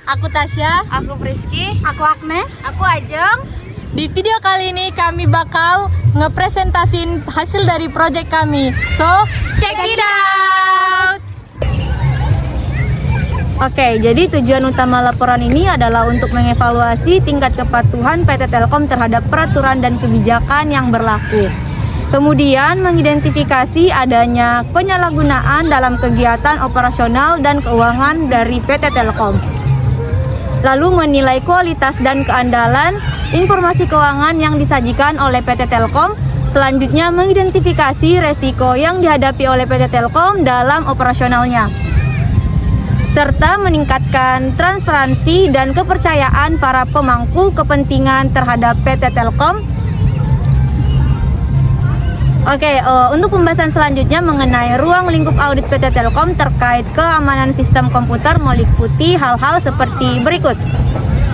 Aku Tasya. Aku Priski. Aku Agnes. Aku Ajeng. Di video kali ini kami bakal ngepresentasin hasil dari project kami. So, check it out! Oke, jadi tujuan utama laporan ini adalah untuk mengevaluasi tingkat kepatuhan PT Telkom terhadap peraturan dan kebijakan yang berlaku. Kemudian mengidentifikasi adanya penyalahgunaan dalam kegiatan operasional dan keuangan dari PT Telkom. Lalu menilai kualitas dan keandalan informasi keuangan yang disajikan oleh PT Telkom. Selanjutnya mengidentifikasi resiko yang dihadapi oleh PT Telkom dalam operasionalnya, serta meningkatkan transparansi dan kepercayaan para pemangku kepentingan terhadap PT Telkom. Untuk pembahasan selanjutnya mengenai ruang lingkup audit PT Telkom terkait keamanan sistem komputer meliputi hal-hal seperti berikut.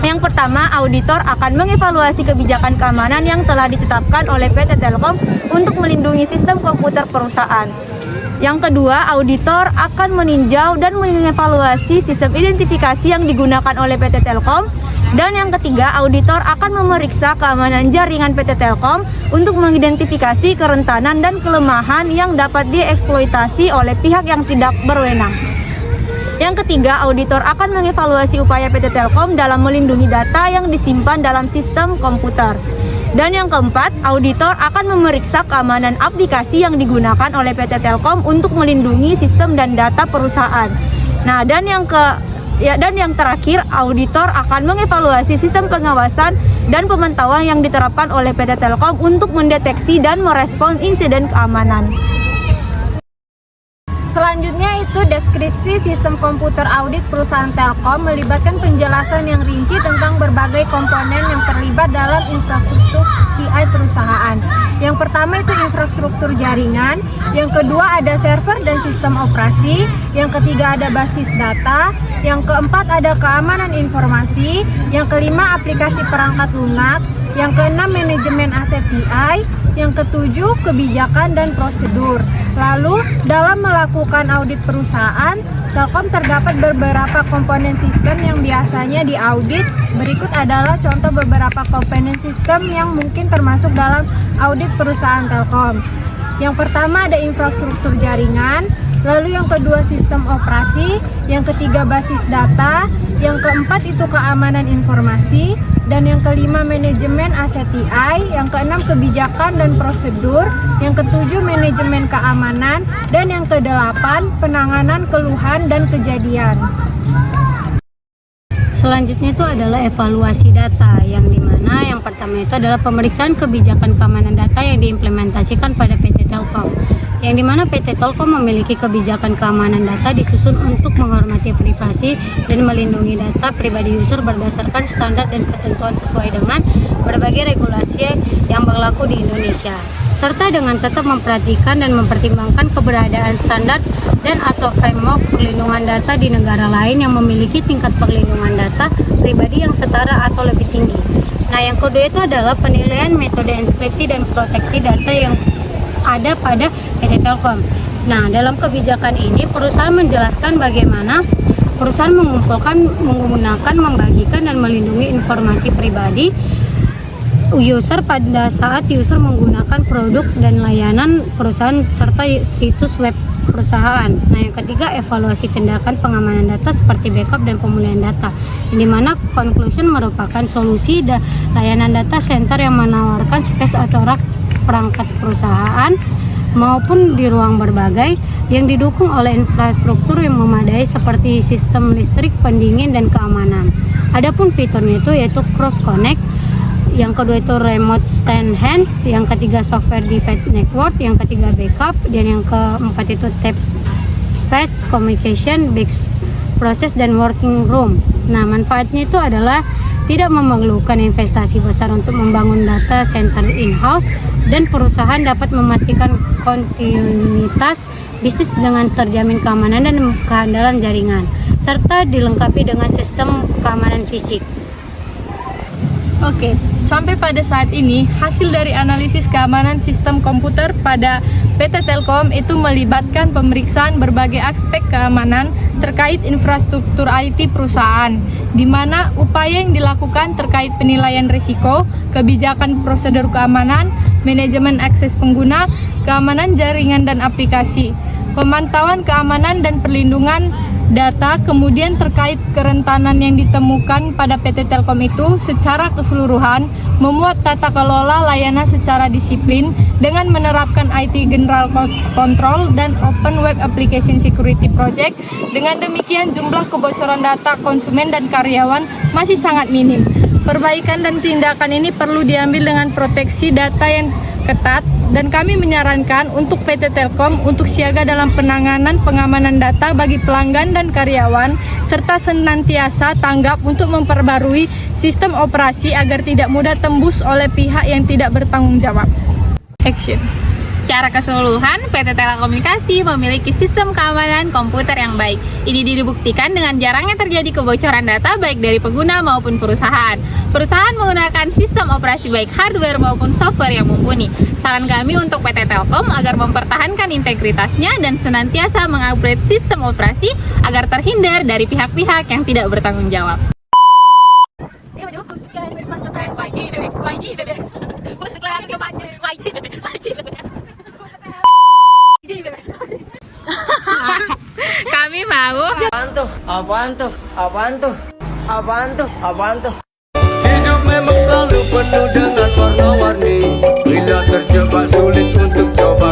Yang pertama, auditor akan mengevaluasi kebijakan keamanan yang telah ditetapkan oleh PT Telkom untuk melindungi sistem komputer perusahaan. Yang kedua, auditor akan meninjau dan mengevaluasi sistem identifikasi yang digunakan oleh PT Telkom. Dan yang ketiga, auditor akan memeriksa keamanan jaringan PT Telkom untuk mengidentifikasi kerentanan dan kelemahan yang dapat dieksploitasi oleh pihak yang tidak berwenang. Yang ketiga, auditor akan mengevaluasi upaya PT Telkom dalam melindungi data yang disimpan dalam sistem komputer. Dan yang keempat, auditor akan memeriksa keamanan aplikasi yang digunakan oleh PT Telkom untuk melindungi sistem dan data perusahaan. Nah, dan yang terakhir, auditor akan mengevaluasi sistem pengawasan dan pemantauan yang diterapkan oleh PT Telkom untuk mendeteksi dan merespons insiden keamanan. Selanjutnya itu deskripsi sistem komputer audit perusahaan Telkom melibatkan penjelasan yang rinci tentang berbagai komponen yang terlibat dalam infrastruktur TI perusahaan. Yang pertama itu infrastruktur jaringan, yang kedua ada server dan sistem operasi, yang ketiga ada basis data, yang keempat ada keamanan informasi, yang kelima aplikasi perangkat lunak, yang keenam manajemen aset TI, yang ketujuh kebijakan dan prosedur. Lalu dalam melakukan audit perusahaan, Telkom terdapat beberapa komponen sistem yang biasanya diaudit. Berikut adalah contoh beberapa komponen sistem yang mungkin termasuk dalam audit perusahaan Telkom. Yang pertama ada infrastruktur jaringan, lalu yang kedua sistem operasi, yang ketiga basis data, yang keempat itu keamanan informasi, dan yang kelima manajemen aset TI, yang keenam kebijakan dan prosedur, yang ketujuh manajemen keamanan, dan yang kedelapan penanganan keluhan dan kejadian. Selanjutnya itu adalah evaluasi data, yang dimana yang pertama itu adalah pemeriksaan kebijakan keamanan data yang diimplementasikan pada PT Telkom, yang dimana PT Telkom memiliki kebijakan keamanan data disusun untuk menghormati privasi dan melindungi data pribadi user berdasarkan standar dan ketentuan sesuai dengan berbagai regulasi yang berlaku di Indonesia, serta dengan tetap memperhatikan dan mempertimbangkan keberadaan standar dan atau framework perlindungan data di negara lain yang memiliki tingkat perlindungan data pribadi yang setara atau lebih tinggi. Nah, yang kedua itu adalah penilaian metode enkripsi dan proteksi data yang ada pada PT Telkom. Nah, dalam kebijakan ini perusahaan menjelaskan bagaimana perusahaan mengumpulkan, menggunakan, membagikan dan melindungi informasi pribadi user pada saat user menggunakan produk dan layanan perusahaan serta situs web perusahaan. Nah, yang ketiga evaluasi tindakan pengamanan data seperti backup dan pemulihan data, yang dimana conclusion merupakan solusi layanan data center yang menawarkan space atau rak perangkat perusahaan maupun di ruang berbagai yang didukung oleh infrastruktur yang memadai seperti sistem listrik, pendingin, dan keamanan. Adapun fiturnya itu yaitu cross connect, yang kedua itu remote enhance, yang ketiga software defined network, yang ketiga backup, dan yang keempat itu tap space, communication, back process, dan working room. Nah, manfaatnya itu adalah tidak memerlukan investasi besar untuk membangun data center in-house, dan perusahaan dapat memastikan kontinuitas bisnis dengan terjamin keamanan dan keandalan jaringan, serta dilengkapi dengan sistem keamanan fisik. Oke, sampai pada saat ini hasil dari analisis keamanan sistem komputer pada PT Telkom itu melibatkan pemeriksaan berbagai aspek keamanan terkait infrastruktur IT perusahaan, di mana upaya yang dilakukan terkait penilaian risiko, kebijakan prosedur keamanan, manajemen akses pengguna, keamanan jaringan dan aplikasi, pemantauan keamanan dan perlindungan data, kemudian terkait kerentanan yang ditemukan pada PT Telkom itu secara keseluruhan, memuat tata kelola layanan secara disiplin dengan menerapkan IT General Control dan Open Web Application Security Project. Dengan demikian jumlah kebocoran data konsumen dan karyawan masih sangat minim. Perbaikan dan tindakan ini perlu diambil dengan proteksi data yang ketat, dan kami menyarankan untuk PT Telkom untuk siaga dalam penanganan pengamanan data bagi pelanggan dan karyawan, serta senantiasa tanggap untuk memperbarui sistem operasi agar tidak mudah tembus oleh pihak yang tidak bertanggung jawab. Action. Secara keseluruhan, PT Telekomunikasi memiliki sistem keamanan komputer yang baik. Ini dibuktikan dengan jarangnya terjadi kebocoran data baik dari pengguna maupun perusahaan. Perusahaan menggunakan sistem operasi baik hardware maupun software yang mumpuni. Saran kami untuk PT Telkom agar mempertahankan integritasnya dan senantiasa mengupgrade sistem operasi agar terhindar dari pihak-pihak yang tidak bertanggung jawab. Kami mau Hidup memang selalu penuh dengan warna-warni. Bila terjebak sulit untuk coba